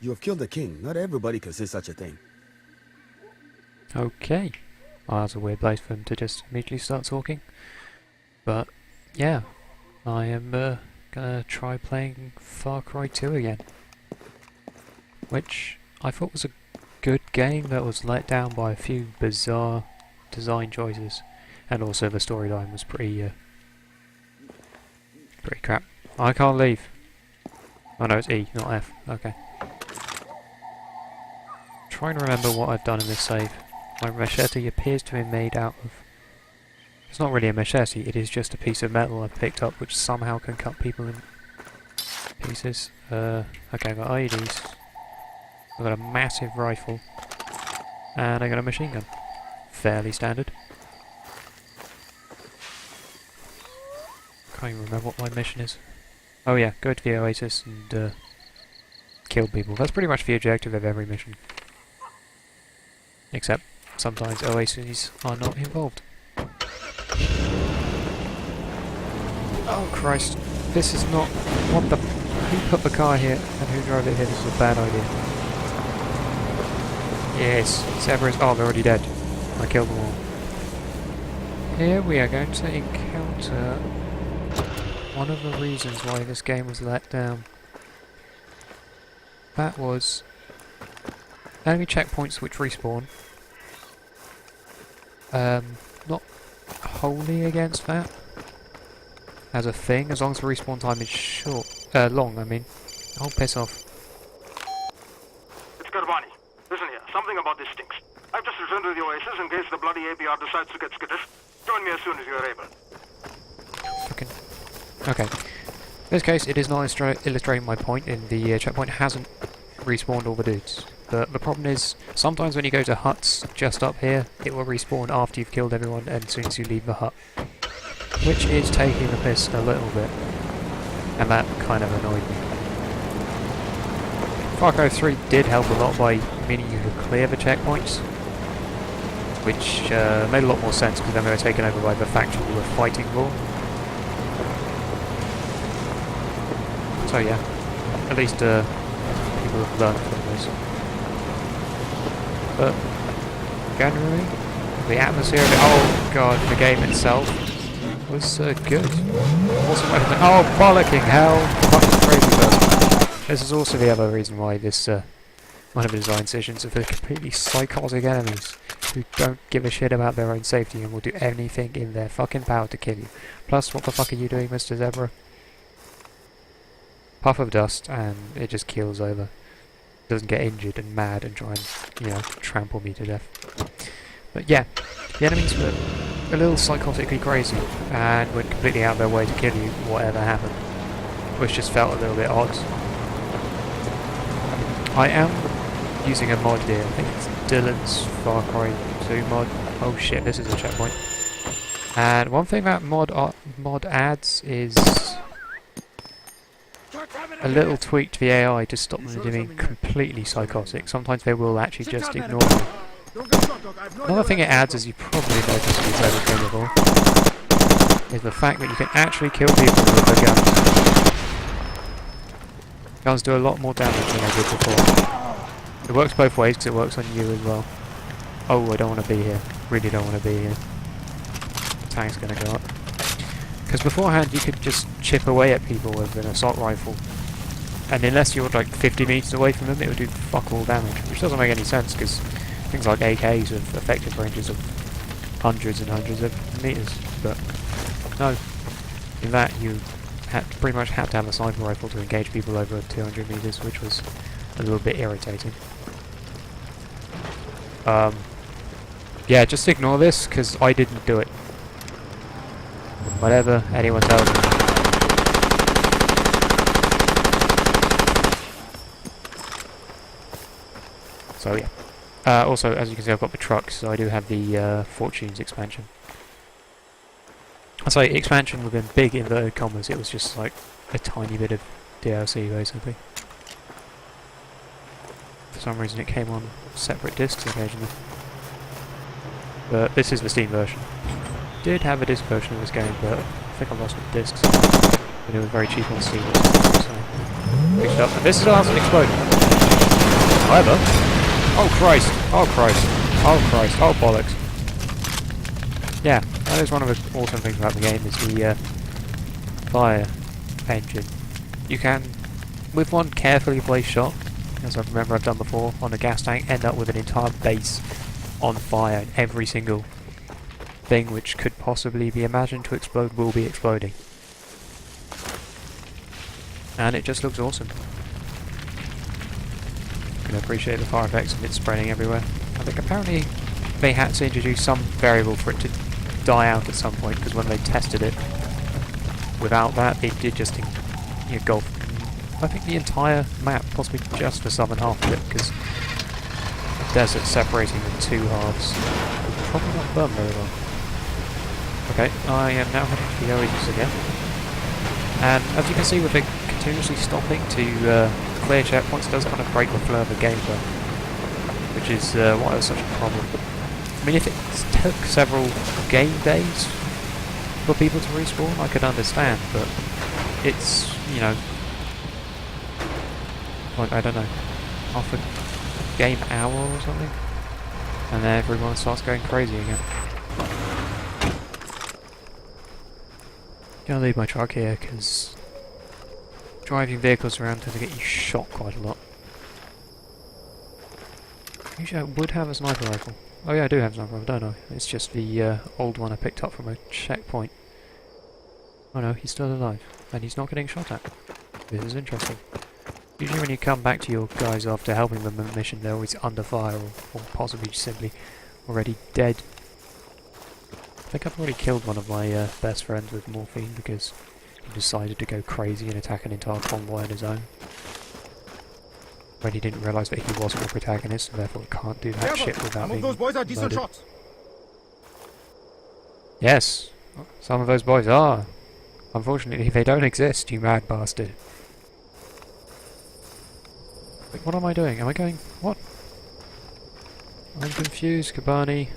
You have killed the king. Not everybody can say such a thing. Okay. Well, that's a weird place for him to just immediately start talking. But, yeah. I am gonna try playing Far Cry 2 again. Which I thought was a good game that was let down by a few bizarre design choices. And also the storyline was pretty crap. I can't leave. Oh no, it's E, not F. Okay. Trying to remember what I've done in this save. My machete appears to be made out of... It's not really a machete, it is just a piece of metal I've picked up which somehow can cut people in pieces. Okay, I've got IEDs. I've got a massive rifle. And I got a machine gun. Fairly standard. Can't even remember what my mission is. Oh yeah, go to the oasis and kill people. That's pretty much the objective of every mission. Except sometimes oases are not involved. Oh Christ, this is not... What the... Who put the car here and who drove it here? This is a bad idea. Yes, Cerberus... Oh, they're already dead. I killed them all. Here we are going to encounter one of the reasons why this game was let down. That was enemy checkpoints which respawn. Not wholly against that as a thing, as long as the respawn time is short. Long, I mean. Oh, piss off. It's Garbani. Listen here, something about this stinks. I've just returned to the oasis in case the bloody APR decides to get skittish. Join me as soon as you're able. Fucking... Okay. In this case, it is not illustrating my point in the checkpoint hasn't respawned all the dudes. But the problem is, sometimes when you go to huts just up here, it will respawn after you've killed everyone and as soon as you leave the hut. Which is taking the piss a little bit. And that kind of annoyed me. Far Cry 3 did help a lot by meaning you could clear the checkpoints. Which made a lot more sense because then they were taken over by the faction you were fighting for. So yeah, at least people have learned from this. But generally, the atmosphere of it, oh god, the game itself was good. Awesome weapon. Oh bollocking hell! Fucking crazy person. This is also the other reason why this one of the design decisions are for completely psychotic enemies who don't give a shit about their own safety and will do anything in their fucking power to kill you. Plus, what the fuck are you doing, Mr. Zebra? Puff of dust and it just keels over. Doesn't get injured and mad and try and, you know, trample me to death. But yeah, the enemies were a little psychotically crazy and went completely out of their way to kill you, whatever happened. Which just felt a little bit odd. I am using a mod here, I think it's Dylan's Far Cry 2 mod. Oh shit, this is a checkpoint. And one thing that mod adds is a little tweak to the AI to stop them being completely psychotic. Sometimes they will actually just ignore me. Another thing it adds, as you probably noticed if you've played this game before, is the fact that you can actually kill people with the guns. Guns do a lot more damage than they did before. It works both ways because it works on you as well. Oh, I don't want to be here. Really don't want to be here. Tank's going to go up. Because beforehand you could just chip away at people with an assault rifle. And unless you were like 50 meters away from them, it would do fuck all damage. Which doesn't make any sense because things like AKs have effective ranges of hundreds and hundreds of meters. But no. In that you pretty much had to have a sniper rifle to engage people over 200 meters, which was a little bit irritating. Yeah, just ignore this because I didn't do it. Whatever anyone tells me. So yeah. Also, as you can see, I've got the trucks, so I do have the Fortunes expansion. I say expansion within big inverted commas, it was just like a tiny bit of DLC basically. For some reason it came on separate discs occasionally. But this is the Steam version. Did have a disc version of this game, but I think I lost the discs. But it was very cheap on Steam, so picked it up. And this is Arson exploding. However... Oh Christ! Oh Christ! Oh Christ! Oh bollocks! Yeah, that is one of the awesome things about the game, is the fire engine. You can, with one carefully placed shot, as I remember I've done before, on a gas tank, end up with an entire base on fire, and every single thing which could possibly be imagined to explode will be exploding. And it just looks awesome. You can appreciate the fire effects and it spreading everywhere. I think apparently they had to introduce some variable for it to die out at some point, because when they tested it without that, it did just engulf, I think, the entire map, possibly just the southern half of it, because the desert separating the two halves probably not burn very well. Okay, I am now heading to the oasis again, and as you can see, with it continuously stopping to clear checkpoints, does kind of break the flow of the gameplay, which is why it's such a problem. I mean, if it took several game days for people to respawn, I could understand, but it's, you know, like, I don't know, half a game hour or something, and then everyone starts going crazy again. Gonna leave my truck here, because driving vehicles around tends to get you shot quite a lot. Usually I would have a sniper rifle. Oh yeah, I do have a sniper rifle, don't I? It's just the old one I picked up from a checkpoint. Oh no, he's still alive, and he's not getting shot at. This is interesting. Usually when you come back to your guys after helping them in a mission, they're always under fire, or possibly simply already dead. I think I've already killed one of my best friends with morphine, because he decided to go crazy and attack an entire convoy on his own, when he didn't realise that he wasn't the protagonist, and therefore can't do that shit without being those boys are decent murdered. shots. Yes, some of those boys are. Unfortunately, they don't exist, you mad bastard. Wait, what am I doing? Am I going... what? I'm confused, Kabani.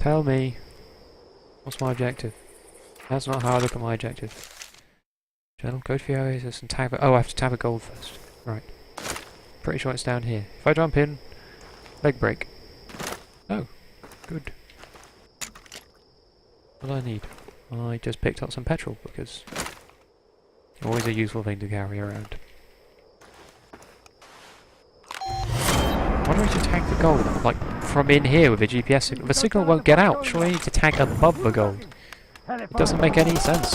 Tell me. What's my objective? That's not how I look at my objective. Channel, go to the oasis and tab it. Oh, I have to tab a gold first. Right. Pretty sure it's down here. If I jump in, leg break. Oh, good. What do I need? I just picked up some petrol, because always a useful thing to carry around. Why do I need to tag the gold? Like, from in here with a GPS signal? The signal won't get out. Surely I need to tag above the gold. It doesn't make any sense.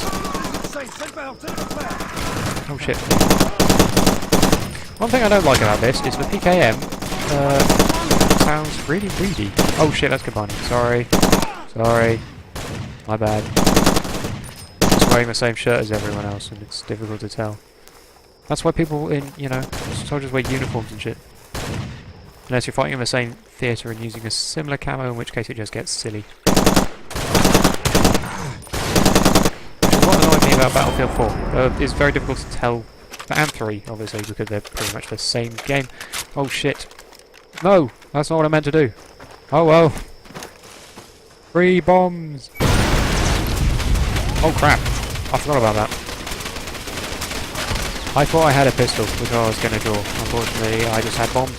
Oh shit. One thing I don't like about this is the PKM sounds really reedy. Oh shit, that's Kabani. Sorry. Sorry. My bad. Just wearing the same shirt as everyone else, and it's difficult to tell. That's why people in, you know, soldiers wear uniforms and shit. Unless you're fighting in the same theatre and using a similar camo, in which case it just gets silly. Which is what annoyed me about Battlefield 4. It's very difficult to tell, and 3, obviously, because they're pretty much the same game. Oh shit. No! That's not what I meant to do. Oh well. 3 bombs! Oh crap. I forgot about that. I thought I had a pistol, which I was going to draw. Unfortunately, I just had bombs.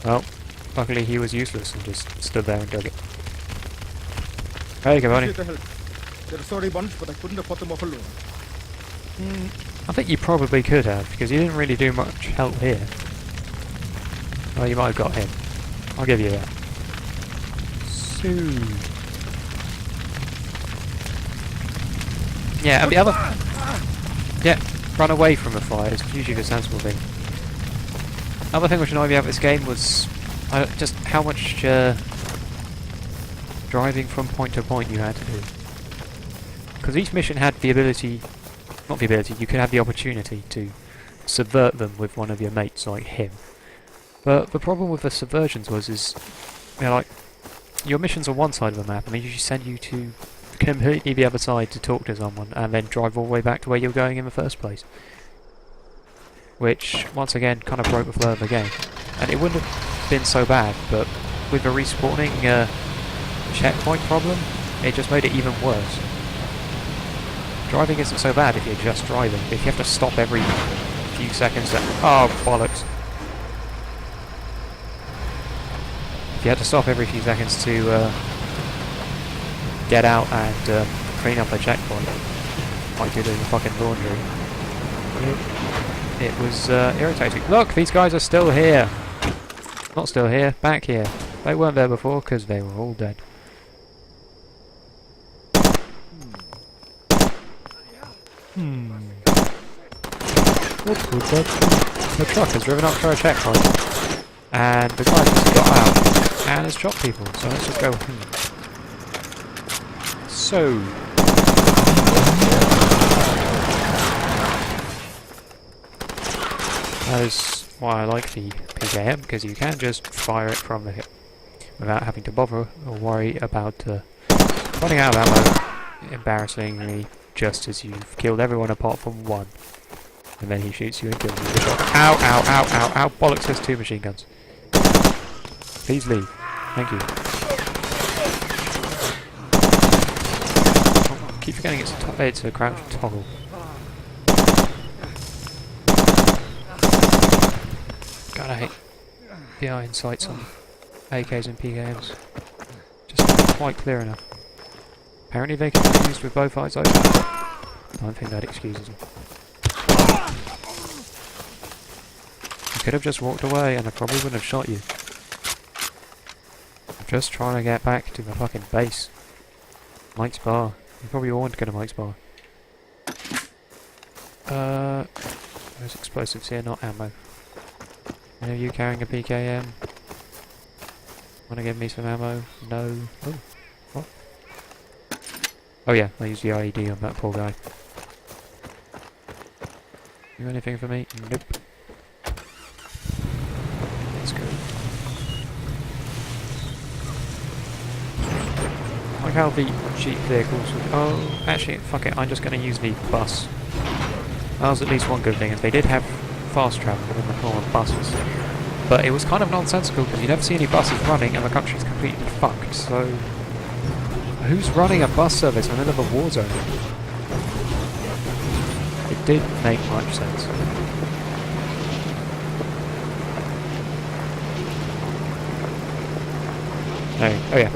Well, luckily he was useless and just stood there and dug it. Hey, Cavani. They're a sorry bunch, but I couldn't have put them off alone. I think you probably could have, because you didn't really do much help here. Oh, you might have got him. I'll give you that. So... yeah, and the other... yeah, run away from the fire is usually the sensible thing. Another thing which annoyed me about this game was just how much driving from point to point you had to do. Because each mission had the ability, not the ability, you could have the opportunity to subvert them with one of your mates, like him. But the problem with the subversions was, you know, like, your mission's on one side of the map, and they usually send you to completely the other side to talk to someone, and then drive all the way back to where you're going in the first place. Which, once again, kind of broke the flow of the game. And it wouldn't have been so bad, but with the respawning checkpoint problem, it just made it even worse. Driving isn't so bad if you're just driving. If you have to stop every few seconds to... Oh, bollocks. If you had to stop every few seconds to get out and clean up a checkpoint, like you're doing fucking laundry, it was irritating. Look, these guys are still here. Not still here, back here. They weren't there before because they were all dead. That's good, bud. The truck has driven up to our checkpoint, and the guy just got out and has shot people. So let's just go. So. That is why I like the PKM, because you can just fire it from the hip without having to bother or worry about running out of ammo, embarrassingly, just as you've killed everyone apart from one. And then he shoots you and kills you with a shot. Ow, ow, ow, ow, ow, bollocks, there's 2 machine guns. Please leave. Thank you. Oh, keep forgetting it's a crouch toggle. God, I hate behind sights on AKs and PKMs. Just not quite clear enough. Apparently they can be used with both eyes open. I don't think that excuses them. You could have just walked away and I probably wouldn't have shot you. I'm just trying to get back to the fucking base. Mike's bar. You probably all want to go to Mike's bar. There's explosives here, not ammo. Are you carrying a PKM? Wanna give me some ammo? No. Oh, what? Oh yeah, I used the IED on that poor guy. You anything for me? Nope. Let's go. I like how the cheap vehicles would... Oh, actually, fuck it, I'm just gonna use the bus. That was at least one good thing, if they did have fast travel in the form of buses. But it was kind of nonsensical because you never see any buses running and the country's completely fucked, so... Who's running a bus service in the middle of a war zone? It didn't make much sense. Oh yeah.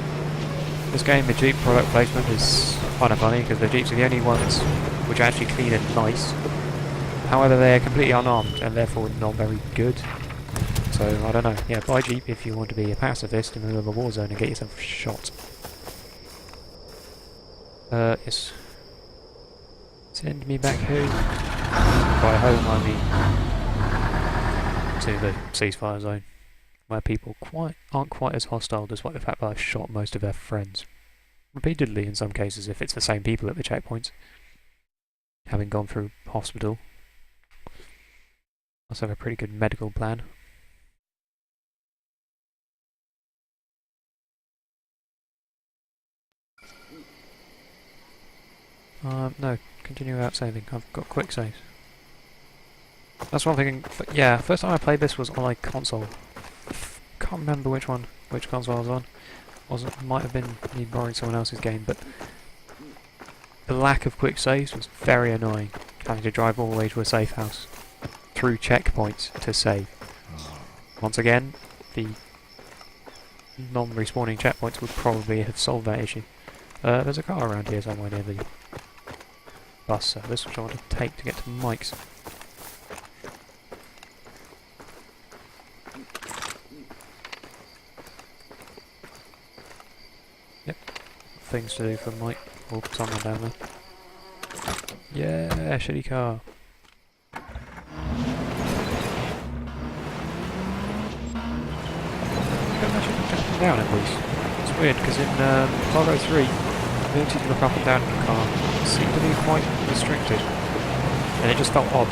This game, the Jeep product placement is kind of funny because the Jeeps are the only ones which are actually clean and nice. However, they are completely unarmed and therefore not very good. So, I don't know. Yeah, buy Jeep if you want to be a pacifist in the middle of a war zone and get yourself shot. Yes. Send me back home. By home, I mean to the ceasefire zone, where people aren't quite as hostile, despite the fact that I've shot most of their friends. Repeatedly in some cases, if it's the same people at the checkpoints. Having gone through hospital. Also have a pretty good medical plan. No, continue without saving. I've got quick saves. That's one thing. Yeah, first time I played this was on a console. Can't remember which console I was on. Might have been me borrowing someone else's game, but the lack of quick saves was very annoying. Having to drive all the way to a safe house through checkpoints to save. Once again, the non-respawning checkpoints would probably have solved that issue. There's a car around here somewhere near the bus service, which I want to take to get to Mike's. Yep, things to do for Mike, or someone down there. Yeah, shitty car. Down at least. It's weird because in Cargo 3, the ability to look up and down in the car seemed to be quite restricted, and it just felt odd.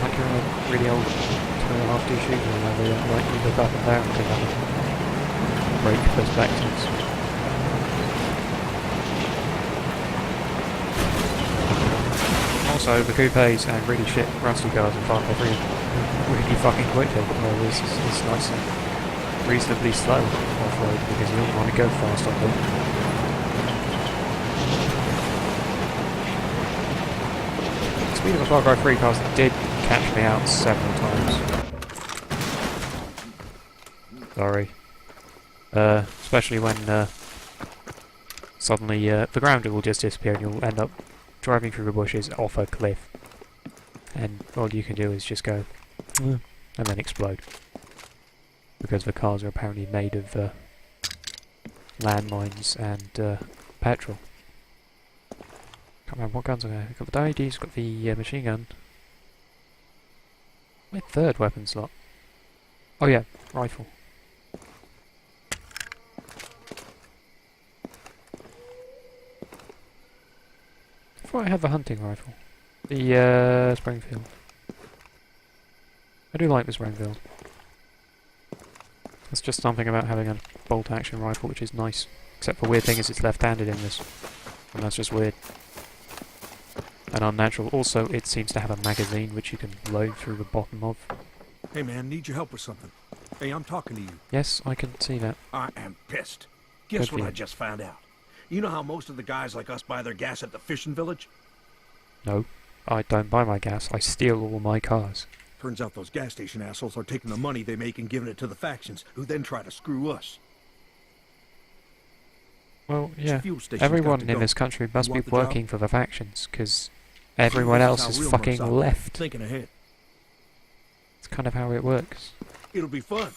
Like you're in a really old 2.5D shooter where they like you look up and down to have break perspectives. Also, the coupes and really shit rusty cars in front of really fucking quickly. Well, this is nice. reasonably slow off-road because you don't want to go fast on them. The speed of a Far Cry 3 cars did catch me out several times. Sorry. Especially when suddenly the ground will just disappear and you'll end up driving through the bushes off a cliff. And all you can do is just go and then explode. Because the cars are apparently made of landmines and petrol. Can't remember what guns I got. Got the IEDs, got the machine gun. My third weapon slot. Oh yeah, rifle. I thought I had the hunting rifle. The Springfield. I do like the Springfield. There's just something about having a bolt-action rifle which is nice. Except the weird thing is it's left-handed in this. And that's just weird. And unnatural. Also, it seems to have a magazine which you can load through the bottom of. Hey man, need your help with something. Hey, I'm talking to you. Yes, I can see that. I am pissed. Guess Good what for I you. just found out? You know how most of the guys like us buy their gas at the fishing village? No, I don't buy my gas. I steal all my cars. Turns out those gas station assholes are taking the money they make and giving it to the factions, who then try to screw us. Well, yeah. Fuel station's Everyone got to in go. this country must You be want the job? working for the factions, because everyone This else how is real fucking monks operate, left. Thinking ahead. It's kind of how it works. It'll be fun.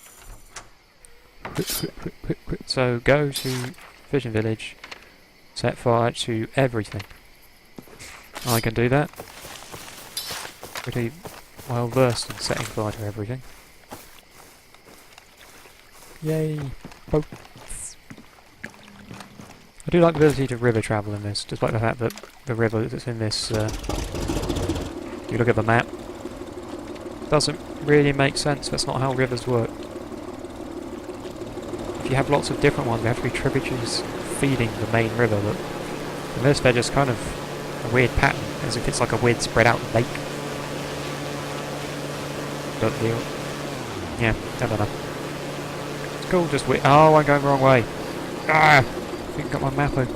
So go to Fishing Village, set fire to everything. I can do that. Pretty well versed in setting fire to everything. Yay! Boats. I do like the ability to river travel in this, despite the fact that the river that's in this, if you look at the map, doesn't really make sense. That's not how rivers work. If you have lots of different ones, they have to be tributaries feeding the main river, but in this they're just kind of a weird pattern, as if it's like a weird spread out lake. But yeah, I don't know. It's cool, just weird. Oh, I'm going the wrong way. Ah! I think I got my map open.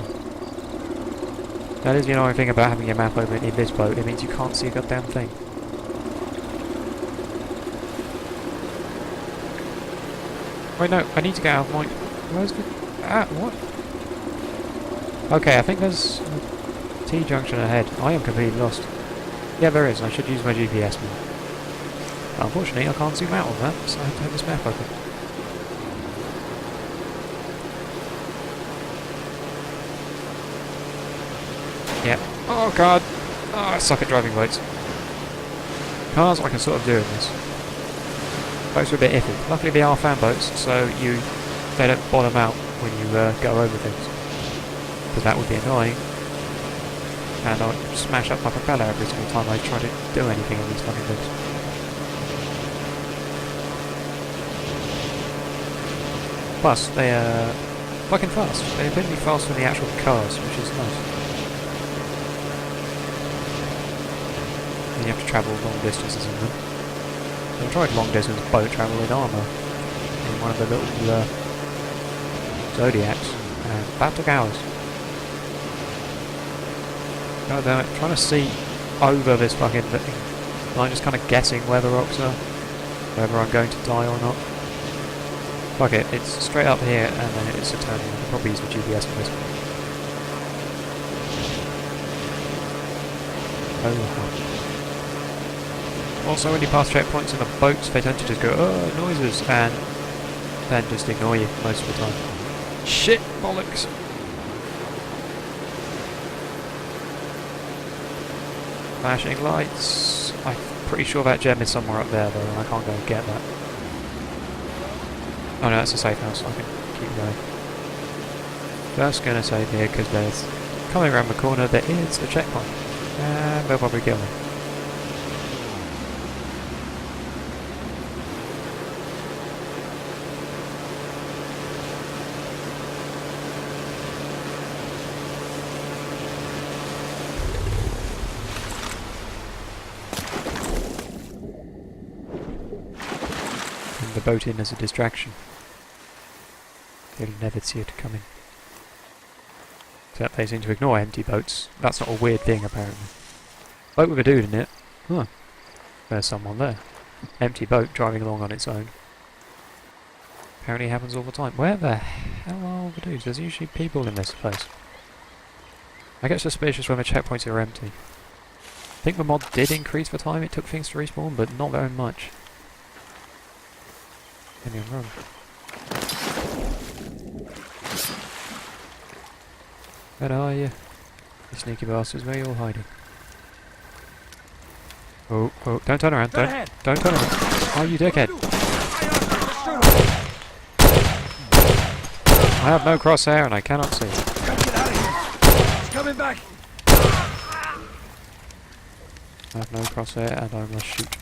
That is the annoying thing about having your map open in this boat, it means you can't see a goddamn thing. Wait, no, I need to get out of my... Where's the... Ah, what? Okay, I think there's a T-junction ahead. I am completely lost. Yeah, there is. I should use my GPS more. Unfortunately, I can't zoom out on that, so I have to have this map open. Yeah. Oh, God! Oh, I suck at driving boats. Cars I can sort of do in this. Boats are a bit iffy. Luckily they are fan boats, so they don't bottom out when you go over things. Because that would be annoying. And I would smash up my propeller every single time I try to do anything in these fucking things. Plus, they are fucking fast. They appear to be faster than the actual cars, which is nice. And you have to travel long distances in them. I tried long distance boat travel in armour in one of the little Zodiacs, and that took hours. God damn it, trying to see over this fucking thing. And I'm just kind of guessing where the rocks are, whether I'm going to die or not. Fuck it, it's straight up here and then it's a turn. I can probably use the GPS for this one. Oh. Also, when you pass checkpoints in the boats, they tend to just go, oh, noises, and then just ignore you most of the time. Shit, bollocks! Flashing lights. I'm pretty sure that gem is somewhere up there, though, and I can't go and get that. Oh no, that's a safe house, I can keep going. Just gonna save here, because there's, coming around the corner, there is a checkpoint. And they'll probably kill me. The boat in as a distraction. They'll never see it coming. Except they seem to ignore empty boats. That's not a weird thing, apparently. Boat with a dude in it. Huh. There's someone there. Empty boat driving along on its own. Apparently happens all the time. Where the hell are all the dudes? There's usually people in this place. I get suspicious when the checkpoints are empty. I think the mod did increase the time it took things to respawn, but not very much. Maybe I'm wrong. Where are you? You sneaky bastards, where are you all hiding? Oh, don't turn around, don't turn around. Oh, you dickhead. I have no crosshair and I cannot see. Get out of here! It's coming back! I have no crosshair and I must shoot.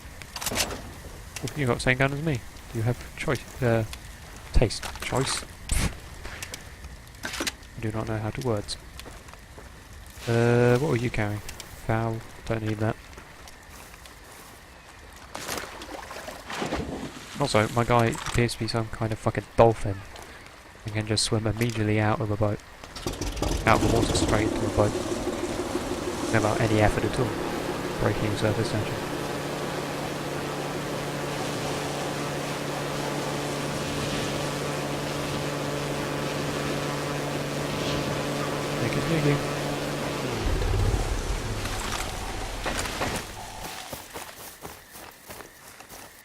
Oh, you got the same gun as me. Do you have choice? Taste. Choice? I do not know how to words. What were you carrying? Foul. Don't need that. Also, my guy appears to be some kind of fucking dolphin and can just swim immediately out of a boat. Out of the water straight into a boat. Without any effort at all. Breaking surface tension. Sneaky.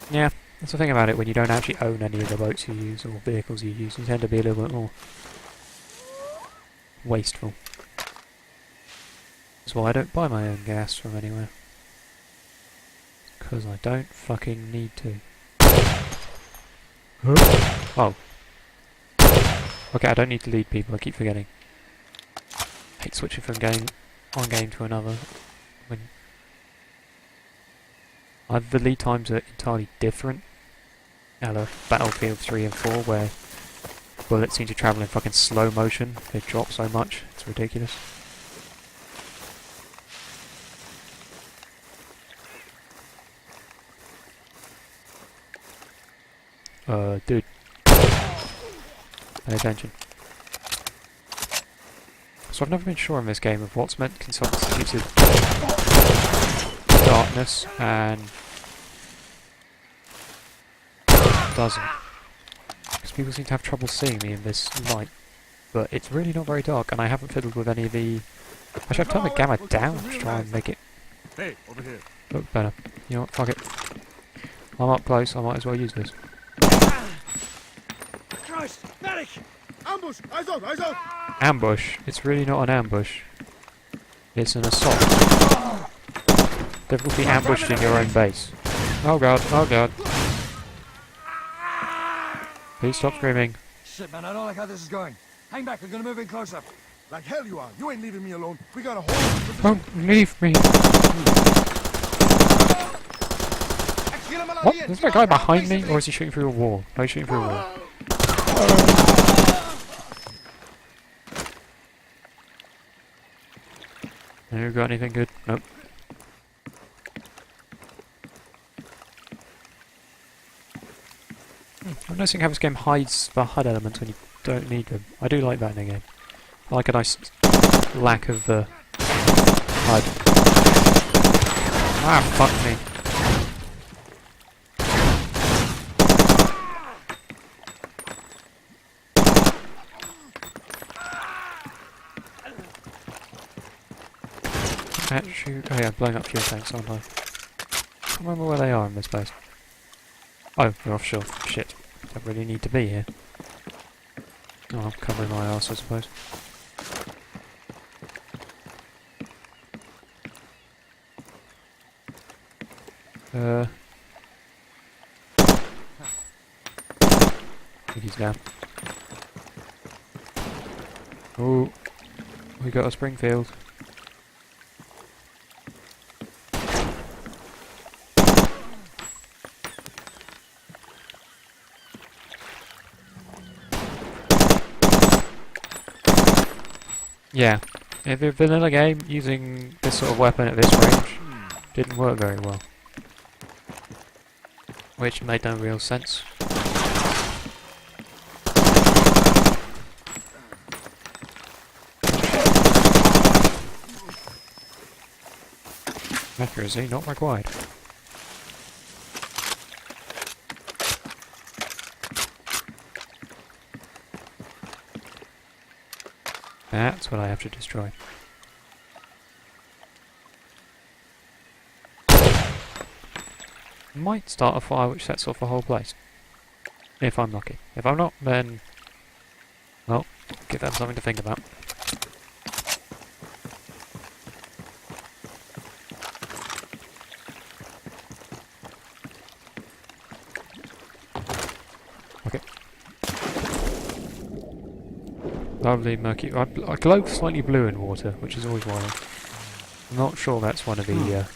Yeah, that's the thing about it when you don't actually own any of the boats you use or vehicles you use. You tend to be a little bit more wasteful. That's why I don't buy my own gas from anywhere. Because I don't fucking need to. Oh. Okay, I don't need to lead people, I keep forgetting. I hate switching from one game to another. When the lead times are entirely different. Out of Battlefield 3 and 4 where bullets seem to travel in fucking slow motion. They drop so much, it's ridiculous. Dude. Pay attention. So I've never been sure in this game of what's meant constituted darkness and doesn't. Because people seem to have trouble seeing me in this light. But it's really not very dark and I haven't fiddled with any of the... Actually I've turned the gamma down to try and make it Over here. look better. You know what, fuck it. I'm up close, I might as well use this. Christ! Medic! Ambush! Eyes out! Eyes out! Ambush? It's really not an ambush. It's an assault. Difficult to be ambushed in your own base. Oh god, oh god. Please stop screaming. Shit, man, I don't like how this is going. Hang back, we're gonna move in closer. Like hell you are. You ain't leaving me alone. We got a hold. Don't leave me. What? Is there a guy behind me, or is he shooting through a wall? No, he's shooting through a wall. You got anything good? Nope. I'm noticing how this game hides the HUD elements when you don't need them. I do like that in a game. I like a nice lack of the HUD. Ah, fuck me. Shoot. Oh yeah, blowing up fuel tanks, aren't I? I can't remember where they are in this place. Oh, they're offshore. Shit. Don't really need to be here. Oh, I'm covering my arse, I suppose. I think he's down. Oh, we got a Springfield. Yeah, if a vanilla game using this sort of weapon at this range didn't work very well. Which made no real sense. Accuracy not required. That's what I have to destroy. Might start a fire which sets off the whole place. If I'm lucky. If I'm not, then... well, give them something to think about. Okay. Lovely murky... I glow slightly blue in water, which is always wild. I'm not sure that's one of the indicators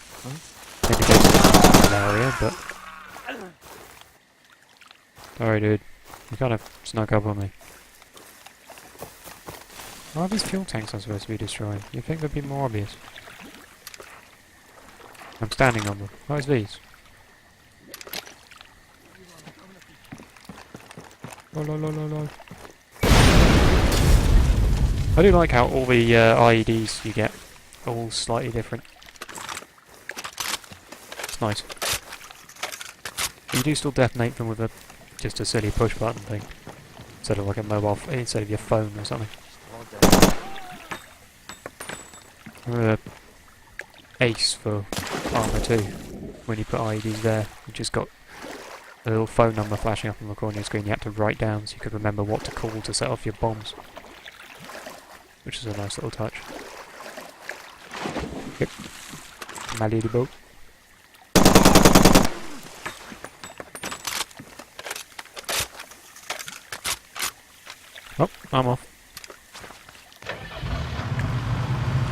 in the area, but... sorry dude, you kind of snuck up on me. Why are these fuel tanks I'm supposed to be destroying? You'd think they'd be more obvious. I'm standing on them. Where's these? Oh, lo, lo, lo, lo. I do like how all the IEDs you get are all slightly different. It's nice. But you do still detonate them with just a silly push button thing. Instead of like a mobile, instead of your phone or something. Remember Ace for Armour 2, when you put IEDs there, you just got a little phone number flashing up on the corner of your screen you had to write down so you could remember what to call to set off your bombs. Which is a nice little touch. Yep. My little boat. Oh, I'm off.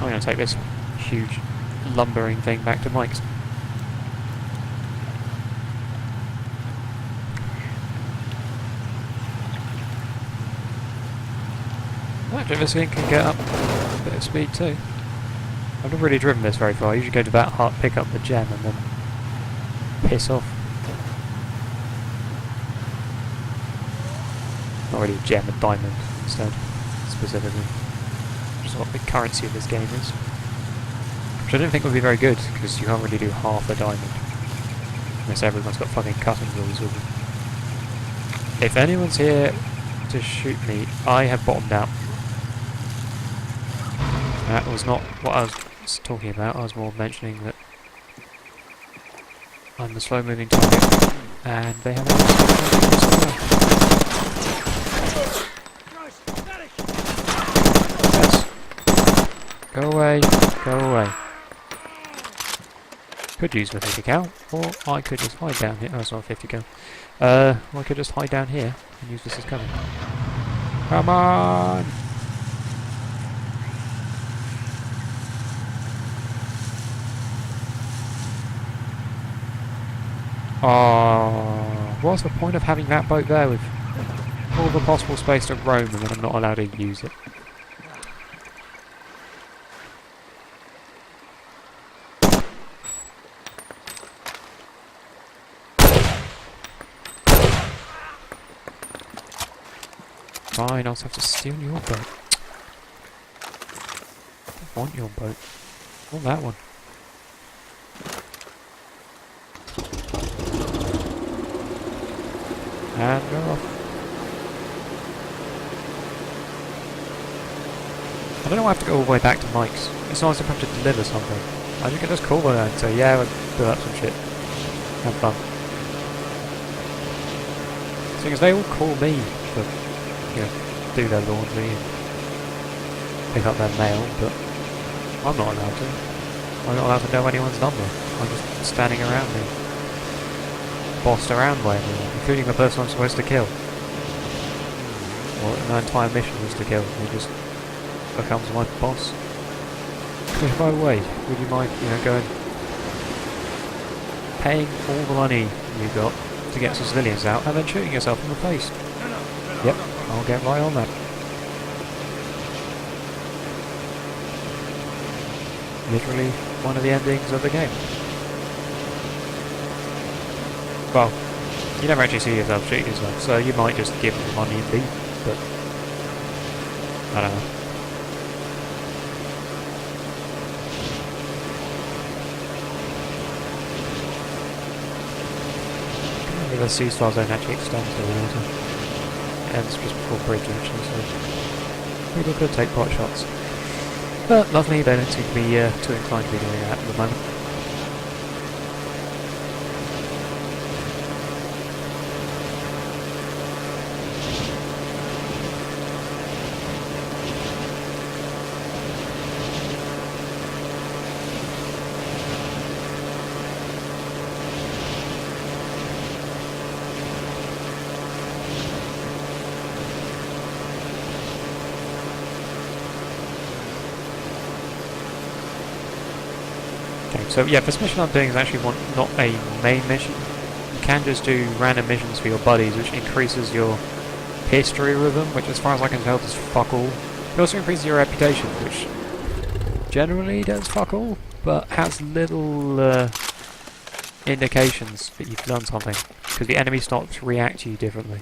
I'm going to take this huge lumbering thing back to Mike's. Actually, this thing can get up a bit of speed too. I've never really driven this very far. I usually go to that hut, pick up the gem and then piss off. Not really a gem, a diamond instead, specifically. Which is what the currency of this game is. Which I don't think would be very good, because you can't really do half a diamond. Unless everyone's got fucking cutting rules with them. If anyone's here to shoot me, I have bottomed out. That was not what I was talking about. I was more mentioning that I'm the slow moving target and they have yes. Go away, go away. Could use the 50 cal, or I could just hide down here. Oh, it's not 50 cal. I could just hide down here and use this as cover. Come on! Oh, what's the point of having that boat there with all the possible space to roam and then I'm not allowed to use it? Fine, I'll just have to steal your boat. I want your boat. I want that one. And go off. I don't know why I have to go all the way back to Mike's. It's not as if I have to deliver something. I think I just call her and say, yeah, we'll do up some shit. Have fun. Seeing as they all call me to, you know, do their laundry and pick up their mail, but I'm not allowed to. I'm not allowed to know anyone's number. I'm just standing around me. Bossed around by everyone, including the person I'm supposed to kill. Or an entire mission was to kill. He just becomes my boss. Which, by the way, would you mind, you know, going paying all the money you got to get some civilians out and then shooting yourself in the face? Yep, I'll get right on that. Literally one of the endings of the game. Well, you never actually see yourself shooting yourself, so you might just give them the money and leave, but I don't know. ceasefire zone actually extends to the water. It ends just before bridge actually, so people could take pot shots. But luckily they don't seem to be too inclined to be doing that at the moment. So yeah, this mission I'm doing is actually not a main mission. You can just do random missions for your buddies, which increases your history with them, which as far as I can tell does fuck all. It also increases your reputation, which generally does fuck all, but has little indications that you've done something, because the enemy starts to react to you differently.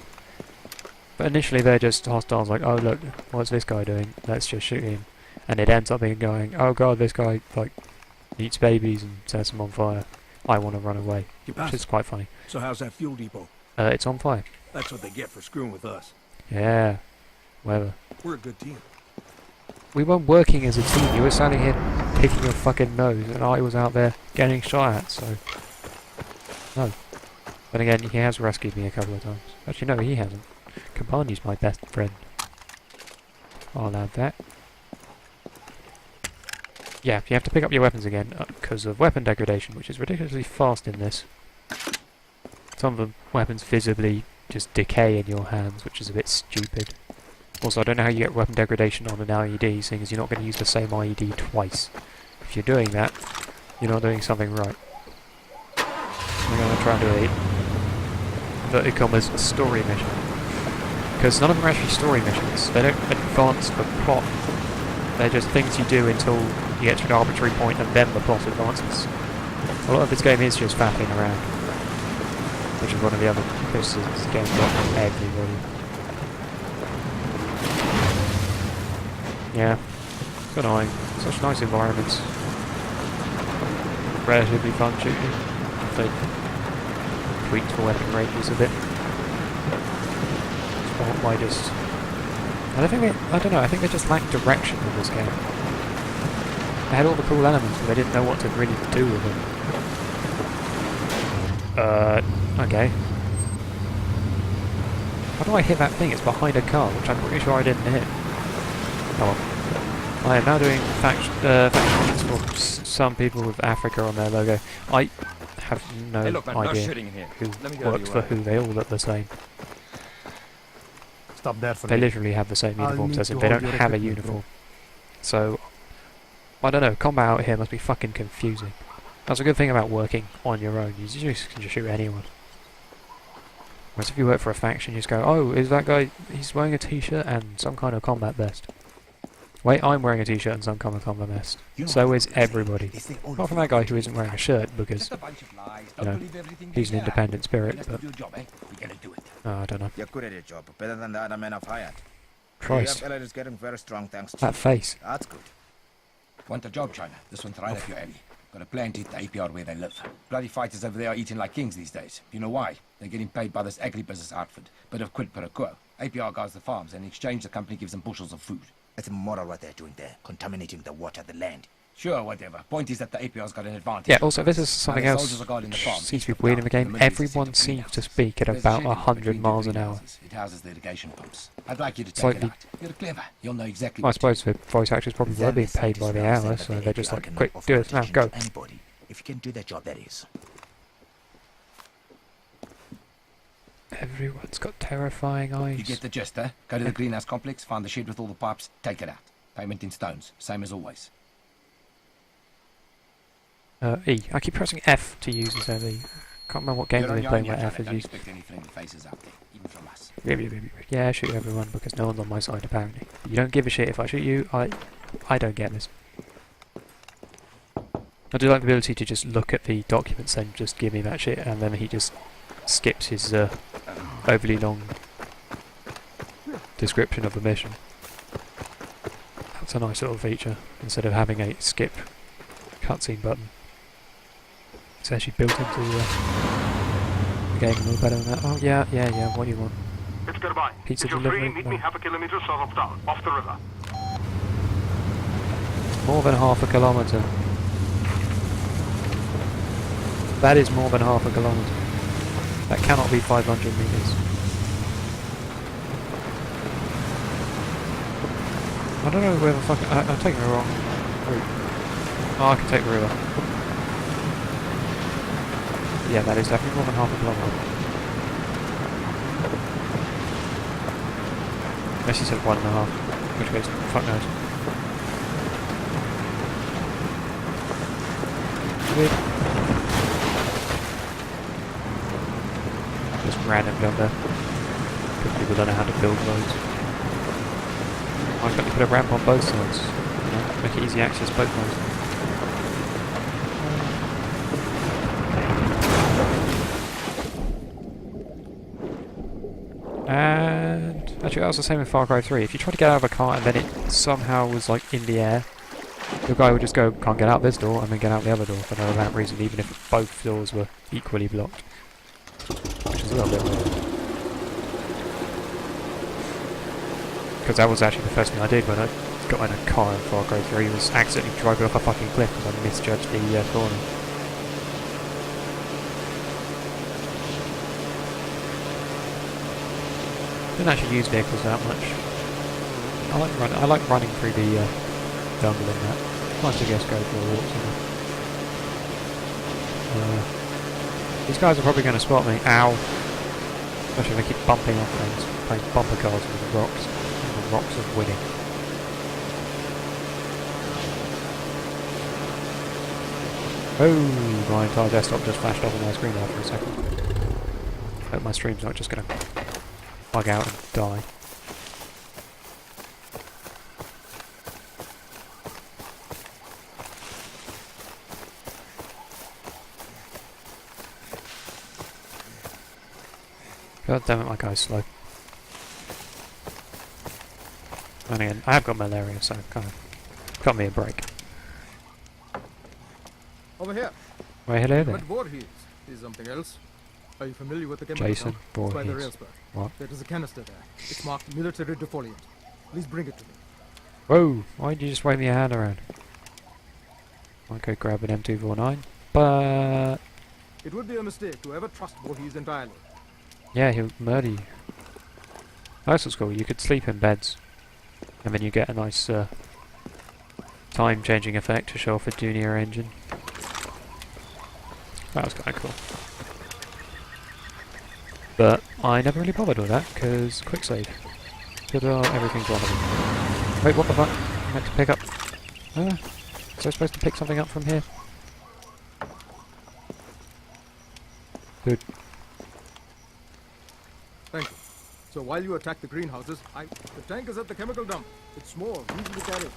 But initially they're just hostiles, like, oh look, what's this guy doing? Let's just shoot him. And it ends up being going, oh god, this guy, like, eats babies and sets them on fire. I want to run away, which is quite funny. So how's that fuel depot? It's on fire. That's what they get for screwing with us. Yeah, whatever. We're a good team. We weren't working as a team. You were standing here picking your fucking nose, and I was out there getting shot at, so... No. Then again, he has rescued me a couple of times. Actually, no, he hasn't. Kabani's my best friend. I'll add that. Yeah, you have to pick up your weapons again because of weapon degradation, which is ridiculously fast in this. Some of the weapons visibly just decay in your hands, which is a bit stupid. Also, I don't know how you get weapon degradation on an IED, seeing as you're not going to use the same IED twice. If you're doing that, you're not doing something right. We're going to try and do a inverted commas story mission. Because none of them are actually story missions. They don't advance the plot. They're just things you do until you get to an arbitrary point and then the plot advances. A lot of this game is just faffing around, which is one of the other criticisms this game got from everybody. Yeah, it's annoying. Such nice environments. Relatively fun shooting. They tweaked the weapon ranges a bit. Spot by just... I don't know, I think they just lacked direction in this game. They had all the cool elements, but they didn't know what to really do with them. Okay. How do I hit that thing? It's behind a car, which I'm pretty sure I didn't hit. Oh well. I am now doing factions for some people with Africa on their logo. I have no idea who works for who, they all look the same. Stop that for They me. literally have the same I'll uniforms need as to him. They hold don't your have a equipment, uniform. So, I don't know, combat out here must be fucking confusing. That's a good thing about working on your own. You just can just shoot anyone. Whereas if you work for a faction, you just go, oh, is that guy, he's wearing a t-shirt and some kind of combat vest. Wait, I'm wearing a t-shirt and some kind of combat vest. So is everybody. Apart from that guy who isn't wearing a shirt because, you know, he's an independent spirit, but... Oh, I don't know. You're good at your job, better than the other men I've hired. Christ. The is getting very strong thanks to That face. That's good. Want a job, China? This one's right up your alley. Got a plan to hit the APR where they live. Bloody fighters over there are eating like kings these days. You know why? They're getting paid by this agribusiness outfit. Bit of quid pro quo. APR guards the farms, and in exchange the company gives them bushels of food. It's immoral what they're doing there, contaminating the water, the land. Sure, whatever. Point is that the APR's got an advantage. Yeah, also this is something Now, the else soldiers are guarding the farms. seems to be weird in the game. Everyone seems to speak at There's a about shed in 100 between miles the an hour. greenhouses. It houses the irrigation pumps. I'd like you to It's take like it the- out. You're clever. You'll know exactly I what suppose the voice actors probably were being paid by the hour, so they're just like, quick, do it now, go. Anybody, if you can do their job, that is. Everyone's got terrifying eyes. You get the gist, eh? Go to the greenhouse complex, find the shed with all the pipes, take it out. Payment in stones, same as always. E. I keep pressing F to use instead of E. Can't remember what games You're I've on been your playing own, where you're F is Don't used. expect any friendly faces out there, even from us. Yeah, shoot everyone because no one's on my side apparently. You don't give a shit if I shoot you. I don't get this. I do like the ability to just look at the documents and just give me that shit, and then he just skips his overly long description of the mission. That's a nice little feature instead of having a skip cutscene button. It's actually built into getting a little better than that. Oh, yeah, what do you want? It's goodbye. Pizza if you're delivery? free, meet me No. half a kilometer south of town, off the river. More than half a kilometre. That is more than half a kilometre. That cannot be 500 metres. I don't know where the fuck... I'm taking the wrong route. Oh, I can take the river. Yeah, that is definitely more than half a kilometre. Unless you said 1.5, which case, fuck knows. Weird. Just random jump there. Because people don't know how to build roads. I've got to put a ramp on both sides. You know, make it easy access both ways. And actually that was the same in Far Cry 3. If you try to get out of a car and then it somehow was like in the air, the guy would just go, can't get out this door, and then get out the other door for no apparent reason, even if both doors were equally blocked. Which is a little bit weird. Because that was actually the first thing I did when I got in a car in Far Cry 3, was accidentally driving off a fucking cliff because I misjudged the corner. Didn't actually use vehicles that much. I like running through the jungle in that. Nice to just go for a walk somewhere. These guys are probably going to spot me. Ow! Especially if I keep bumping off things, playing bumper cars with the rocks. The rocks of winning. Oh, my entire desktop just flashed up on my screen there for a second. Hope my stream's not just going to bug out and die. God damn it, my guy's slow. And again, I have got malaria, so kind of got me a break. Over here. Right, hello there. But Voorhees is something else. Are you familiar with the chemical Jason dump? It's by the Voorhees. railspur. What? There is a canister there. It's marked military defoliant. Please bring it to me. Whoa! Why did you just wave me your hand around? Might go grab an M249, but It would be a mistake to ever trust Voorhees entirely. yeah, he'll murder you. That's what's cool. You could sleep in beds, and then you get a nice time-changing effect to show off a junior engine. That was kind of cool. But I never really bothered with that, because quick save. Ta-da, everything's wonderful. Wait, what the fuck? I meant to pick up... was I supposed to pick something up from here? Dude. Thank you. So while you attack the greenhouses, the tank is at the chemical dump. It's small, easily carried.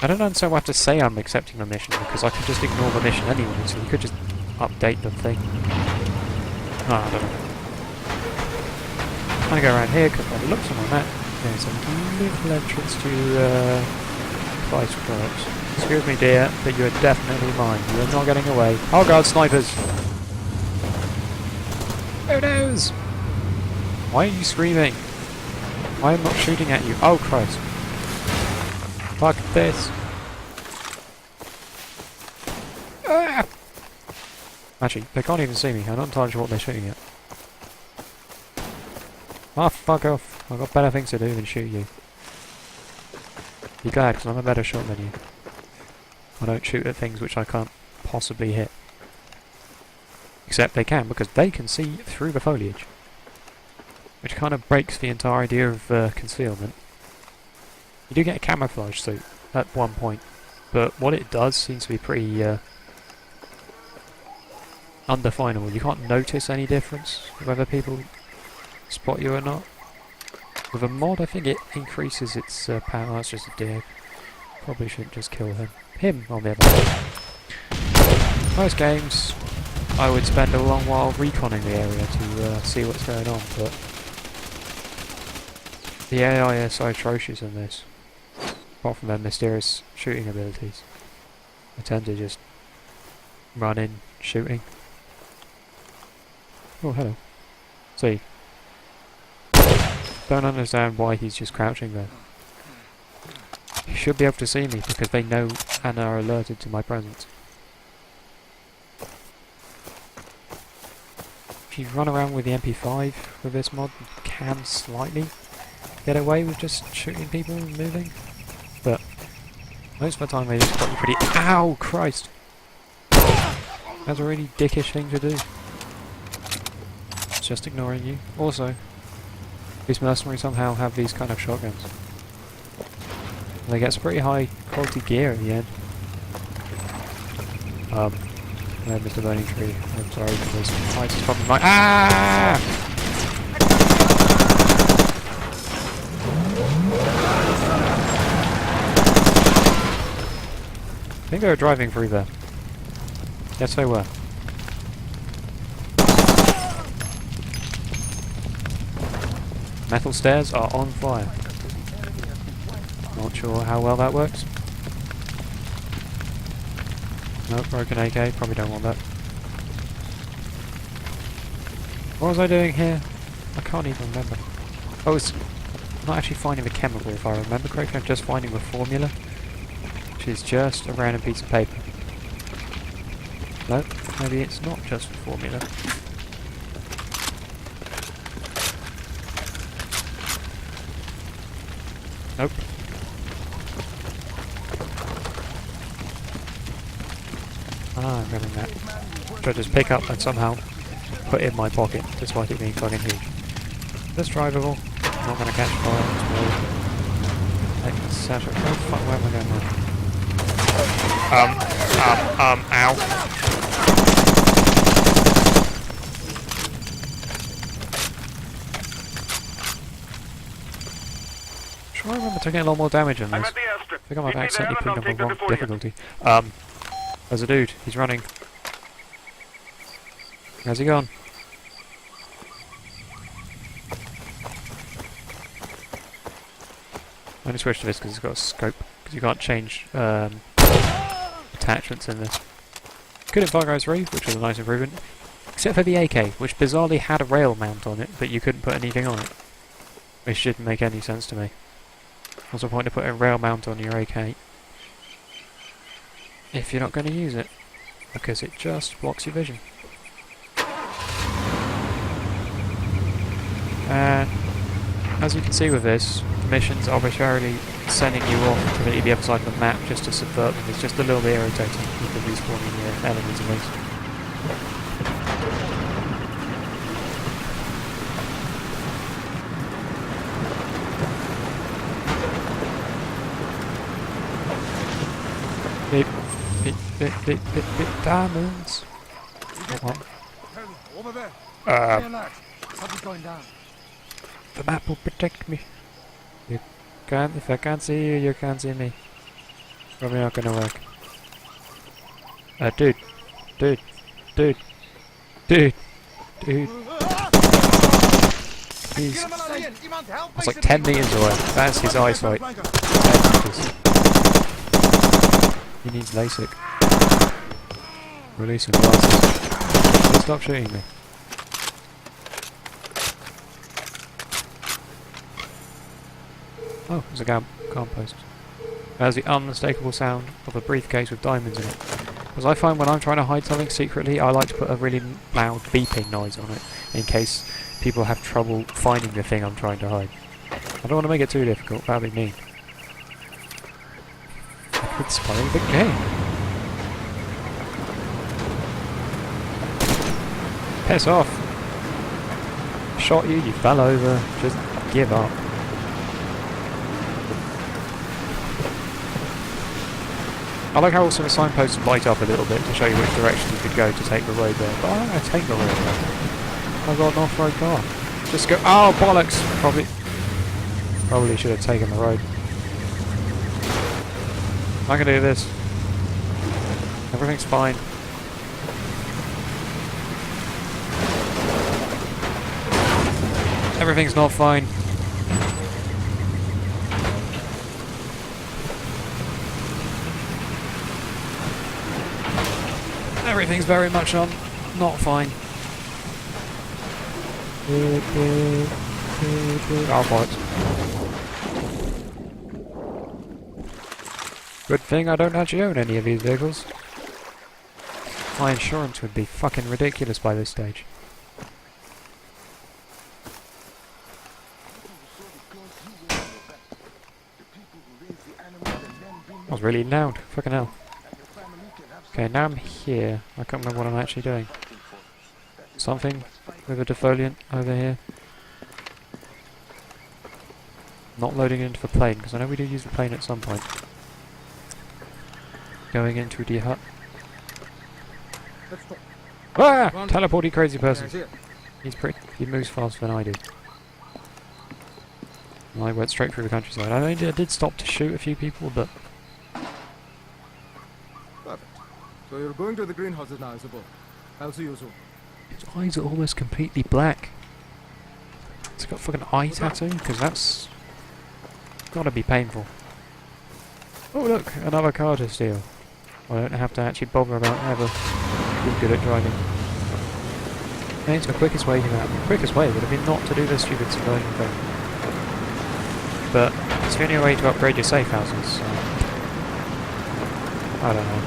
I don't understand why I have to say I'm accepting the mission, because I could just ignore the mission anyway, so you could just update the thing. Oh, I don't know. I'm gonna go around here, because by the looks on my map, there's a little entrance to Vice Crops. Excuse me, dear, but you're definitely mine. You're not getting away. Oh god, snipers! Who knows? Why are you screaming? Why am I not shooting at you? Oh Christ. Fuck this. Ah! Actually, they can't even see me. I'm not entirely sure what they're shooting at. Ah, fuck off. I've got better things to do than shoot you. Be glad, because I'm a better shot than you. I don't shoot at things which I can't possibly hit. Except they can, because they can see through the foliage. Which kind of breaks the entire idea of concealment. You do get a camouflage suit at one point, but what it does seems to be pretty undefinable. You can't notice any difference whether people spot you or not. With a mod, I think it increases its power. That's just a dig. Probably shouldn't just kill him. Him, on the other hand. Most games, I would spend a long while reconning the area to see what's going on, but the AI is so atrocious in this. Apart from their mysterious shooting abilities. I tend to just run in shooting. Oh, hello. See. Don't understand why he's just crouching there. He should be able to see me because they know and are alerted to my presence. If you run around with the MP5 with this mod, you can slightly get away with just shooting people and moving. But most of the time they just got you pretty— Ow! Christ! That's a really dickish thing to do. It's just ignoring you. Also, these mercenaries somehow have these kind of shotguns. And they get some pretty high quality gear at the end. No, Mr. Burning Tree, I'm sorry for this. Fight is probably my— Ah! I think they were driving through there. Yes, they were. Metal stairs are on fire. Not sure how well that works. Nope, broken AK, probably don't want that. What was I doing here? I can't even remember. Oh, it's not actually finding the chemical if I remember correctly, I'm just finding the formula, which is just a random piece of paper. Nope, maybe it's not just the formula. Nope. Ah, I'm grabbing that. Which I just pick up and somehow put in my pocket, despite it being fucking huge. This drivable, not gonna catch fire, etc. Oh fuck, where am I going now? Ow. I remember taking a lot more damage in this. I think I might have accidentally put on the wrong difficulty. There's a dude. He's running. Where's he gone? I'm going to switch to this because it's got a scope. Because you can't change attachments in this. Good in Far Cry 3, which was a nice improvement. Except for the AK, which bizarrely had a rail mount on it, but you couldn't put anything on it. Which didn't make any sense to me. What's the point to put a rail mount on your AK if you're not going to use it? Because it just blocks your vision. And as you can see with this, the mission's arbitrarily sending you off completely the other side of the map just to subvert them. It's just a little bit irritating with the respawning enemies of this. Bit diamonds. What? Over there. Something's going down. The map will protect me. You can't— if I can't see you, you can't see me. Probably not gonna work. Dude. He's— that's like 10 meters away. That's his eyesight. 10 meters. He needs LASIK. Releasing glasses. Please stop shooting me. Oh, there's a calm post. There's the unmistakable sound of a briefcase with diamonds in it. Because I find when I'm trying to hide something secretly, I like to put a really loud beeping noise on it, in case people have trouble finding the thing I'm trying to hide. I don't want to make it too difficult, that'd be mean. I could spoil the game. Piss off! Shot you, you fell over, just give up. I like how also the signposts light up a little bit to show you which direction you could go to take the road there. But I'm going to take the road there. I've got an off-road car. Just go— oh, bollocks! Probably should have taken the road. I can do this. Everything's fine. Everything's not fine. Everything's very much not fine. Oh, bollocks. Good thing I don't actually own any of these vehicles. My insurance would be fucking ridiculous by this stage. That was really loud. Fucking hell. Okay, now I'm here. I can't remember what I'm actually doing. Something with a defoliant over here. Not loading into the plane, because I know we do use the plane at some point. Going into the hut. Let's go. Ah! Come on. Teleporty crazy Yeah, person. I see it. He moves faster than I do. And I went straight through the countryside. I did stop to shoot a few people, but Perfect. So you're going to the greenhouses now, I suppose. I'll see you soon. his eyes are almost completely black. It's got fucking eye tattoo, because that's gotta be painful. Oh look, another car to steal. I don't have to actually bother about ever being good at driving. And it's the quickest way to that. The quickest way would have been not to do this stupid subversion thing. But it's the only way to upgrade your safe houses, so I don't know.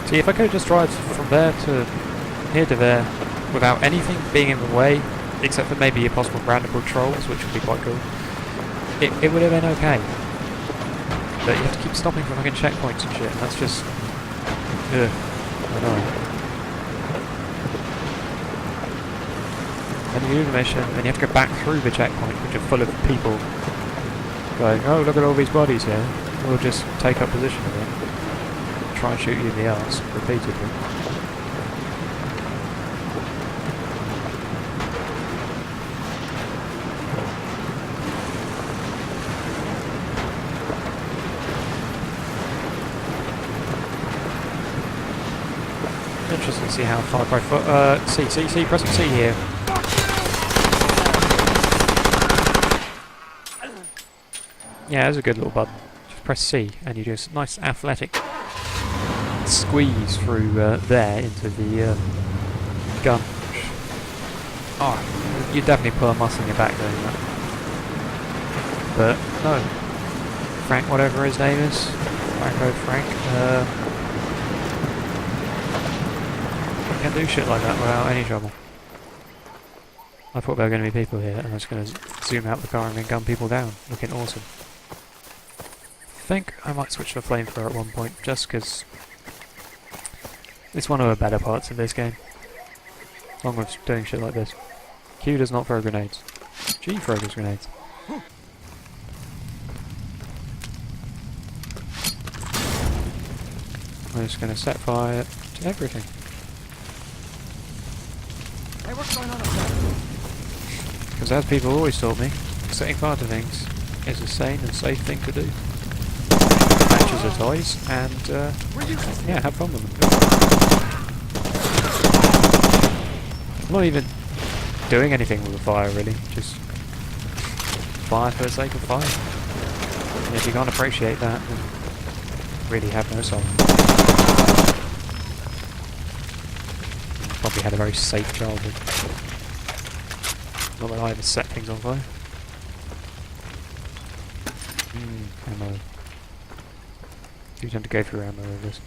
See, if I could just drive from there to here to there without anything being in the way, except for maybe possible brandable trolls, which would be quite cool, it would have been okay. But you have to keep stopping for fucking checkpoints and shit, and that's just... ugh, annoying. Then you do the mission, then you have to go back through the checkpoint, which are full of people going, oh look at all these bodies here, we'll just take up position again. Try and shoot you in the arse, repeatedly. Interesting to see how Far Cry 4... C, press C here. Yeah, that's a good little button. Just press C and you do a nice athletic squeeze through there into the gun. Oh, you definitely put a muscle in your back doing that. But no, Frank, whatever his name is, Frank, can do shit like that without any trouble. I thought there were going to be people here, and I was going to zoom out the car and then gun people down, looking awesome. I think I might switch to a flamethrower at one point, just because it's one of the better parts of this game. Along with doing shit like this. Q does not throw grenades. G throws grenades. I'm just going to set fire to everything. Hey, what's going on up there? Because as people always taught me, setting fire to things is a sane and safe thing to do. Matches are toys, and yeah, have fun with them. I'm not even doing anything with the fire really, just fire for the sake of fire. And if you can't appreciate that, then really have no soul. Probably had a very safe childhood. Not that I ever set things on fire. Ammo. Do tend to go through ammo with this.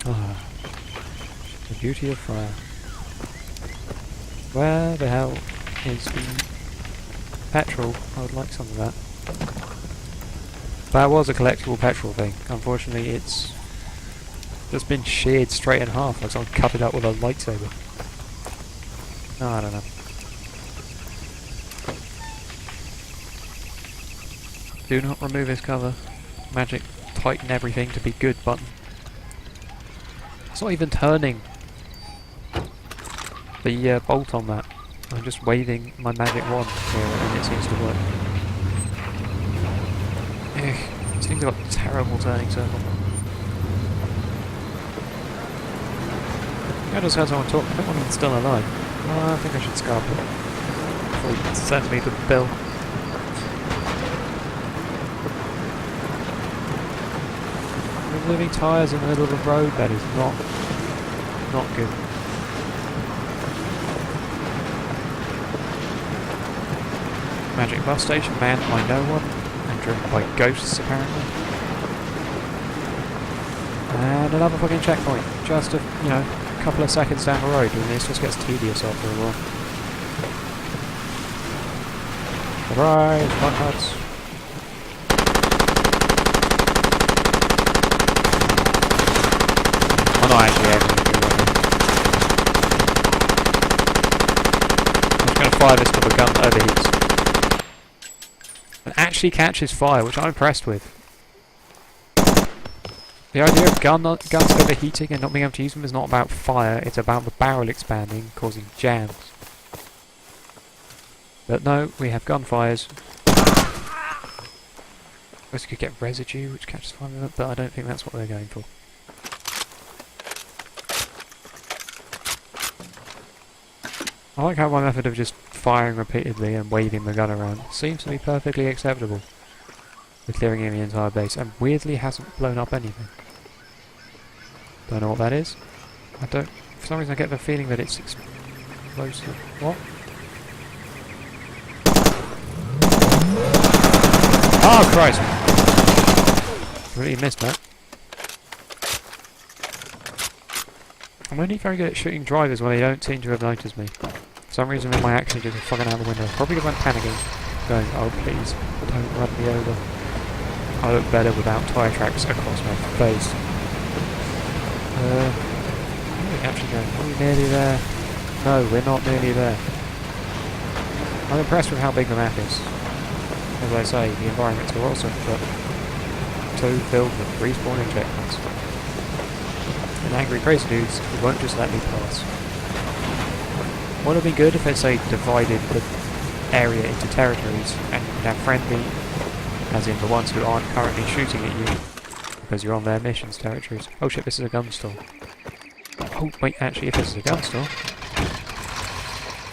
Ah, the beauty of fire. Where the hell is the petrol? I would like some of that. That was a collectible petrol thing. Unfortunately, it's just been sheared straight in half, like someone cut it up with a lightsaber. No, I don't know. Do not remove his cover. Magic tighten everything to be good button. It's not even turning the bolt on that. I'm just waving my magic wand here and it seems to work. Ugh, this thing's got a terrible turning circle. I just heard someone talk. I don't want him still alive. Oh, I think I should scalp him before he sends me the bill. moving tyres in the middle of the road, that is not good. Magic bus station manned by no one and driven by ghosts apparently. And another fucking checkpoint, just a couple of seconds down the road, and this just gets tedious after a while. Surprise, fun huts. I'm not actually able to do that. I'm just going to fire this till the gun overheats. And actually catches fire, which I'm impressed with. The idea of guns overheating and not being able to use them is not about fire, it's about the barrel expanding, causing jams. But no, we have gunfires. I guess you could get residue, which catches fire, but I don't think that's what they're going for. I like how my method of just firing repeatedly and waving the gun around seems to be perfectly acceptable with clearing the entire base, and weirdly hasn't blown up anything. Don't know what that is. For some reason I get the feeling that it's explosive. What? Oh Christ! Really missed that. I'm only very good at shooting drivers when they don't seem to have noticed me. For some reason then my action just fucking out the window. Probably because I'm panicking. Going, oh please, don't run me over. I look better without tyre tracks across my face. Where are we actually going? Are we nearly there? No, we're not nearly there. I'm impressed with how big the map is. As I say, the environments are awesome, but too filled with respawning checkpoints. And angry crazy dudes who won't just let me pass. Would have been good if they say divided the area into territories and you could have friendly, as in the ones who aren't currently shooting at you because you're on their missions territories. Oh shit, this is a gun store. Oh wait, actually if this is a gun store,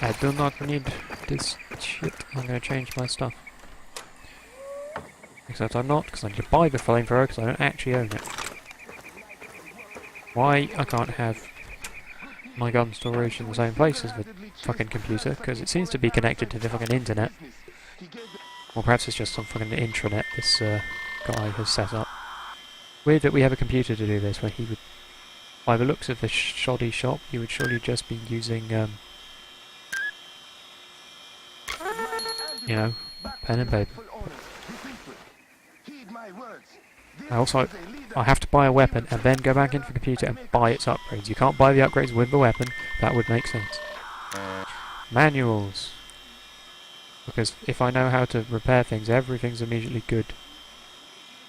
I do not need this shit. I'm going to change my stuff. Except I'm not, because I need to buy the flamethrower because I don't actually own it. Why I can't have my gun storage in the same place as the fucking computer, because it seems to be connected to the fucking internet. Or perhaps it's just some fucking intranet this guy has set up. Weird that we have a computer to do this, when he would, by the looks of the shoddy shop, he would surely just be using, you know, pen and paper. I have to buy a weapon and then go back into the computer and buy its upgrades. You can't buy the upgrades with the weapon, that would make sense. Manuals. Because if I know how to repair things, everything's immediately good.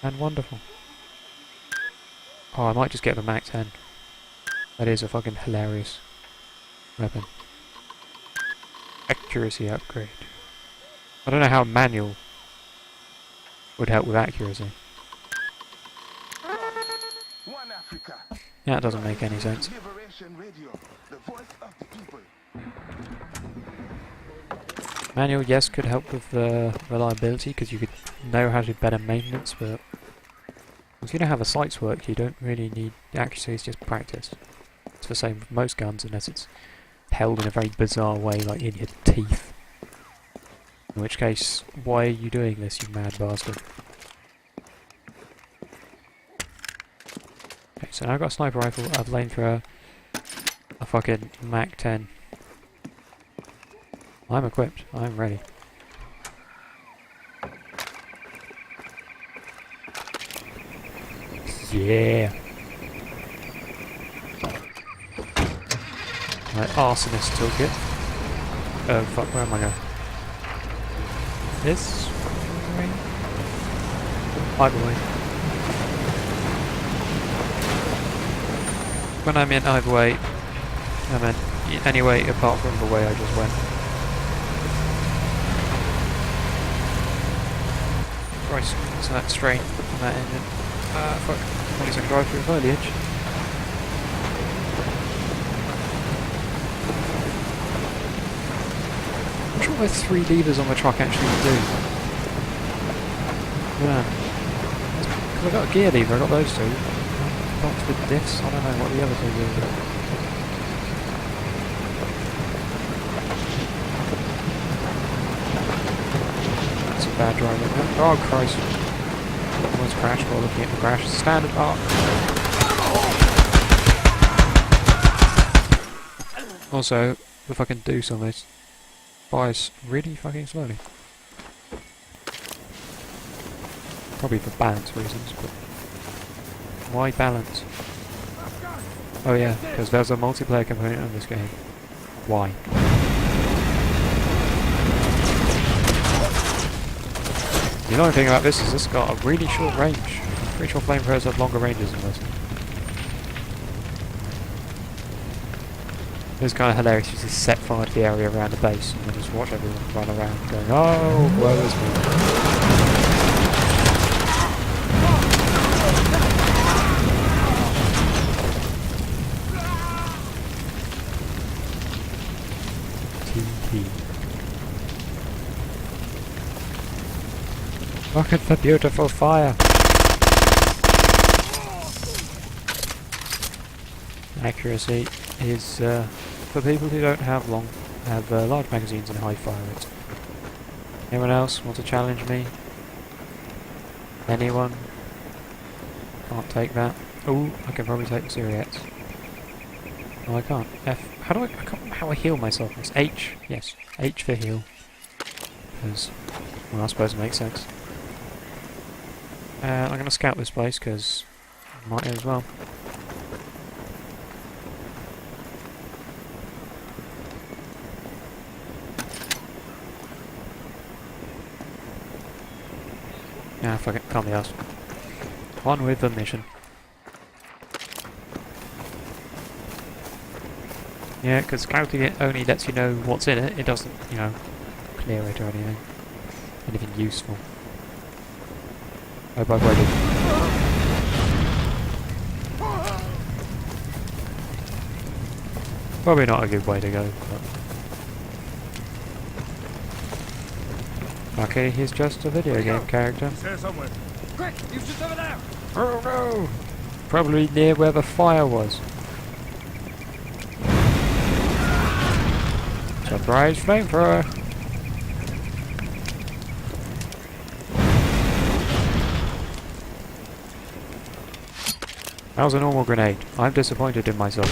And wonderful. Oh, I might just get the Mac 10. That is a fucking hilarious weapon. Accuracy upgrade. I don't know how a manual would help with accuracy. Yeah, that doesn't make any sense. Manual, yes, could help with reliability, because you could know how to do better maintenance, but if you know how the sights work, you don't really need accuracy, it's just practice. It's the same with most guns, unless it's held in a very bizarre way, like in your teeth. In which case, why are you doing this, you mad bastard? Okay, so now I've got a sniper rifle, a flamethrower, a fucking Mac 10. I'm equipped, I'm ready. Yeah! My arsonist toolkit. Oh fuck, where am I going? This way? Either way. When I meant either way, I meant any way apart from the way I just went. Christ, what's that strain on that engine? Fuck. At least I can drive through foliage. I'm not sure what 3 levers on the truck actually do. Yeah. Because I got a gear lever, I got those 2. box with this? I don't know what the other thing is. That's a bad driving. Oh Christ. Almost crashed while looking at the crash. Standard arc. Also, if I can do some of this, fires really fucking slowly. Probably for balance reasons, but why balance? Oh yeah, because there's a multiplayer component of this game. Why? The only thing about this is it's got a really short range. I'm pretty sure flamethrowers have longer ranges than this. It was kind of hilarious to just set fire to the area around the base and then just watch everyone run around going, oh, woe is me. TP. Look at the beautiful fire! Accuracy is for people who don't have large magazines and high fire rates. Anyone else want to challenge me? Anyone? Can't take that. Oh, I can probably take the Syriacs. No, I can't. F. How do I can't remember how I heal myself. It's H. Yes, H for heal. Because, well, I suppose it makes sense. I'm going to scout this place because I might as well. Ah, fuck it, can't be asked. On with the mission. Yeah, because scouting it only lets you know what's in it, it doesn't, you know, clear it or anything. Anything useful. Hope I've waited. Probably not a good way to go, but... Okay, he's just a video game character. He's here somewhere. Quick, he's just over there. Oh no! Probably near where the fire was. Surprise flamethrower! That was a normal grenade. I'm disappointed in myself.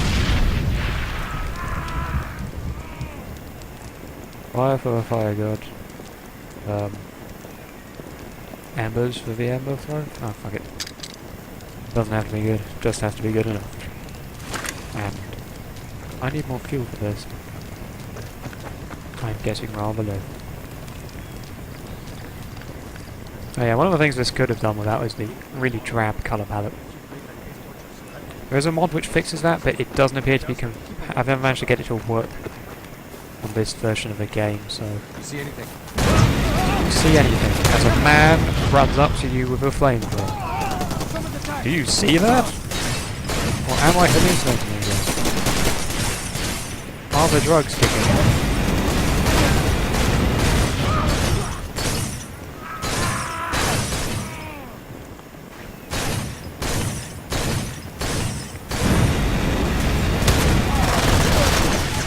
Fire for the fire god. Embers for the ember throw? Oh, fuck it. Doesn't have to be good, just has to be good enough. And I need more fuel for this. I'm getting rather low. Oh yeah, one of the things this could have done without is the really drab colour palette. There is a mod which fixes that, but it doesn't appear to be I've never managed to get it to work on this version of the game, so... You see anything? You see anything as a man runs up to you with a flamethrower. Do you see that? Or am I hallucinating again? Are the drugs kicking in?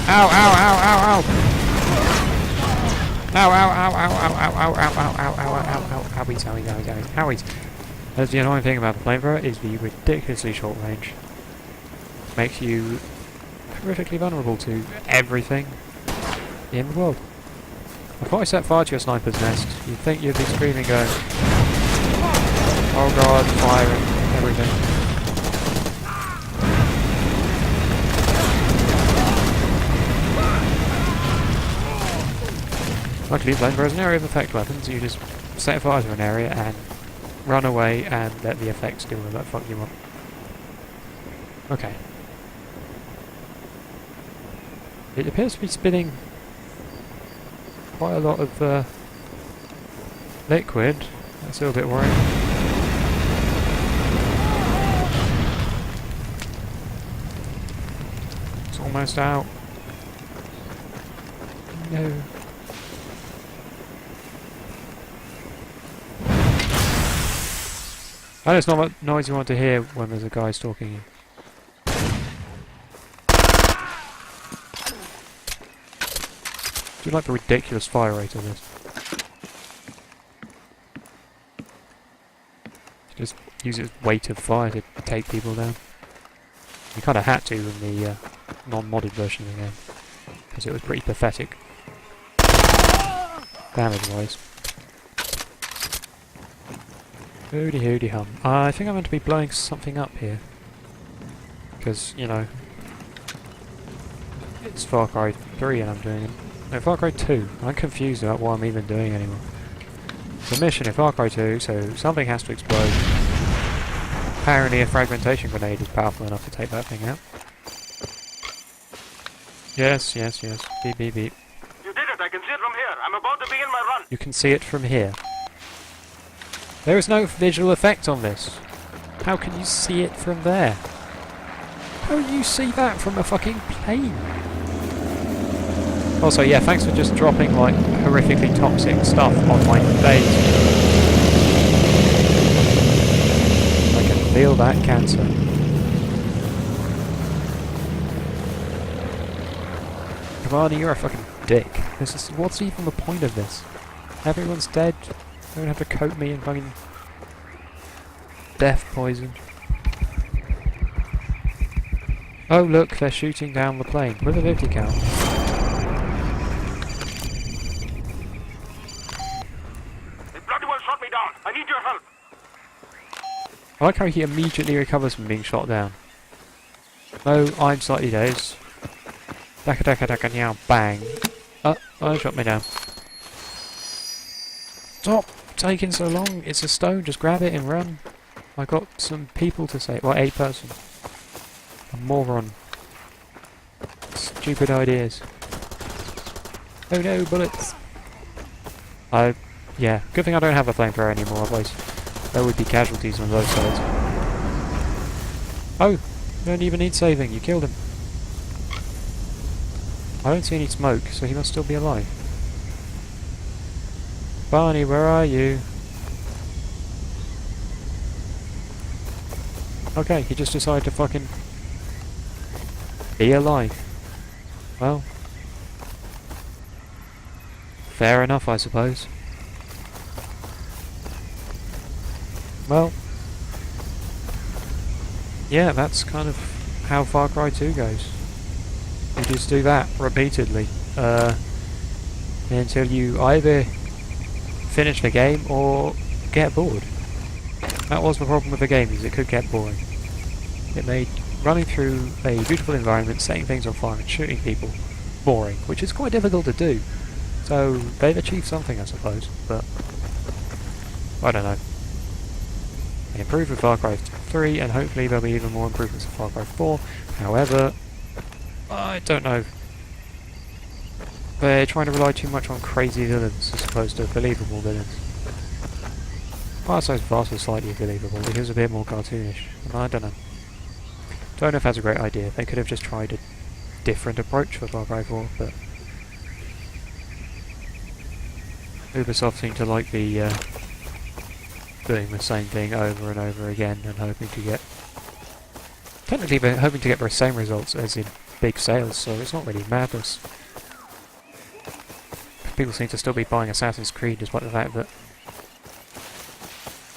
Ow, ow, ow, ow, ow! Ow, ow, ow, ow, ow, ow, ow, ow, ow, ow, ow, ow, ow, owies, owies, owies, owies, owies. That's the annoying thing about the flamethrower, is the ridiculously short range. Makes you horrifically vulnerable to everything in the world. I thought I set fire to your sniper's nest. You'd think you'd be screaming going, oh god, fire and everything. Luckily, flamethrowers are an area of effect weapons. You just set fire to an area and run away and let the effects do whatever the fuck you want. Okay. It appears to be spinning quite a lot of liquid. That's a little bit worrying. It's almost out. No. And it's not what noise you want to hear when there's a guy stalking you. Do you like the ridiculous fire rate of this? Just use its weight of fire to take people down. You kind of had to in the non-modded version of the game, because it was pretty pathetic damage-wise. Hoody hoody hum. I think I'm meant to be blowing something up here. Because, you know, it's Far Cry 3 and I'm doing it. No, Far Cry 2. I'm confused about what I'm even doing anymore. It's a mission in Far Cry 2, so something has to explode. Apparently a fragmentation grenade is powerful enough to take that thing out. Yes, yes, yes. Beep, beep, beep. You did it. I can see it from here. I'm about to begin my run. You can see it from here. There is no visual effect on this. How can you see it from there? How do you see that from a fucking plane? Also, yeah, thanks for just dropping, like, horrifically toxic stuff on my face. I can feel that cancer. Giovanni, you're a fucking dick. What's even the point of this? Everyone's dead. You don't have to coat me in fucking death poison. Oh look, they're shooting down the plane with a 50 cal. They bloody well shot me down. I need your help. I like how he immediately recovers from being shot down. No, I'm slightly dazed. Daka daka daka now, bang. Oh, they shot me down. Stop taking so long. It's a stone, just grab it and run. I got some people to save. Well, a person. A moron. Stupid ideas. Oh no, bullets. Yeah, good thing I don't have a flamethrower anymore, otherwise there would be casualties on both sides. Oh, you don't even need saving, you killed him. I don't see any smoke, so he must still be alive. Barney, where are you? Okay, he just decided to fucking be alive. Well, fair enough, I suppose. Well, yeah, that's kind of how Far Cry 2 goes. You just do that repeatedly until you either finish the game or get bored. That was the problem with the game, is it could get boring. It made running through a beautiful environment, setting things on fire and shooting people boring, which is quite difficult to do. So they've achieved something, I suppose, but I don't know. They improved with Far Cry 3, and hopefully there'll be even more improvements in Far Cry 4. However, I don't know. They're trying to rely too much on crazy villains as opposed to believable villains. Farsight's Vast was slightly believable, but he was a bit more cartoonish. I don't know. Don't know if that's a great idea. They could have just tried a different approach for Far Cry 4, but Ubisoft seem to like the doing the same thing over and over again and hoping to get... Technically they're hoping to get the same results as in big sales, so it's not really madness. People seem to still be buying Assassin's Creed despite the fact that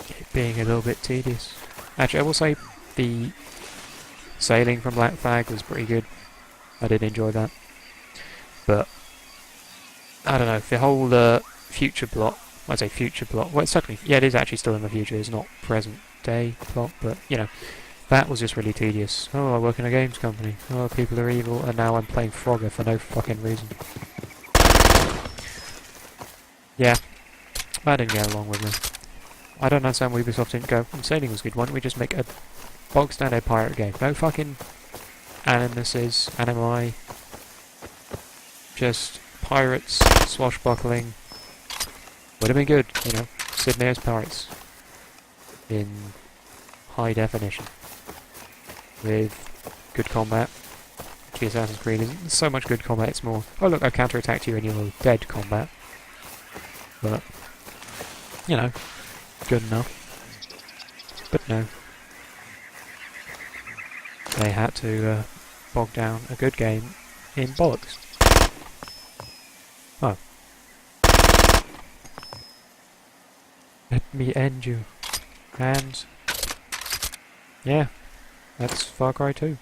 it being a little bit tedious. Actually, I will say the sailing from Black Flag was pretty good. I did enjoy that. But I don't know, the whole future plot, I'd say future plot, well it's certainly, yeah it is actually still in the future, it's not present day plot, but you know, that was just really tedious. Oh, I work in a games company, oh people are evil, and now I'm playing Frogger for no fucking reason. Yeah, I didn't get along with me. I don't understand why Ubisoft didn't go, sailing was good, why don't we just make a bog standard pirate game? No fucking animuses, animi, just pirates, swashbuckling. Would have been good, you know, Sid Meier's pirates. In high definition. With good combat. Actually, Assassin's Creed isn't so much good combat, it's more, oh look, I've counterattacked you and you're dead combat. But, you know, good enough. But no. They had to bog down a good game in bollocks. Oh. Let me end you. And... yeah, that's Far Cry 2.